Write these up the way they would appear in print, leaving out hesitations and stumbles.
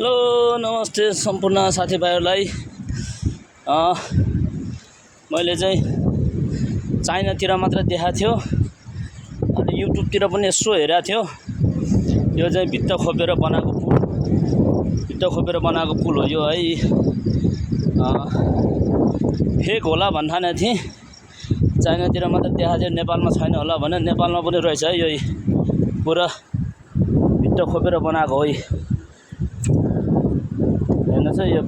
Hello नमस्ते सम्पूर्ण साथीभाइहरूलाई। मैले चाहिँ चाइनातिर मात्र देखाएको थियो अनि युट्युबतिर पनि यसो हेरेको थियो। यो चाहिँ भित्ता खोपेर बनाएको पुल हो यो है। फेक होला भन्ठाने थिएँ, चाइनातिर मात्र देखाएको थियो, नेपालमा छैन होला भने नेपालमा पनि रहेछ है। यो पुरा भित्ता खोपेर बनाएको हो। हेर्नु चाहिँ यो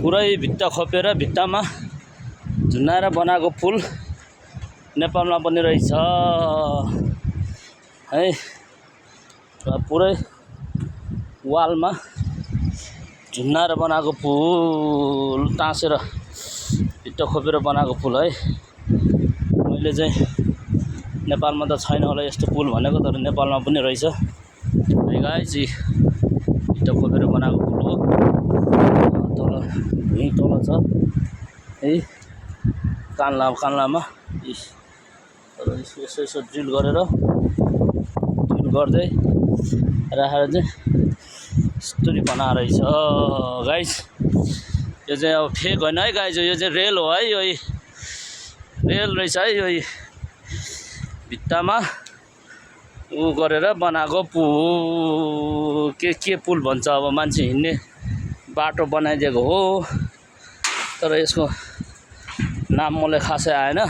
पुरै भित्ता खोपेर भित्तामा झुन्डाएर बनाएको पुल नेपालमा पनि रहेछ है। र पुरै वालमा झुन्डाएर बनाएको पुल, टाँसेर भित्ता खोपेर बनाएको पुल है। मैले चाहिँ नेपालमा त छैन होला यस्तो पुल भनेको, तर नेपालमा पनि रहेछ है गाइस। भित्ता खोपेर बनाएको पुल हो। तल यहीँ तल छ है, कान्लामा यसो ड्रिल गर्दै राखेर चाहिँ यस्तरी बनाएर रहेछ गाइस। यो चाहिँ अब फेक होइन है गाइस, यो चाहिँ रेल हो है। यो रेल रहेछ है। यो भित्तामा गरेर बनाएको पुल, के पुल भन्छ अब, मान्छे हिँड्ने बाटो बनाइदिएको हो, तर यसको नाम मलाई खासै आएन।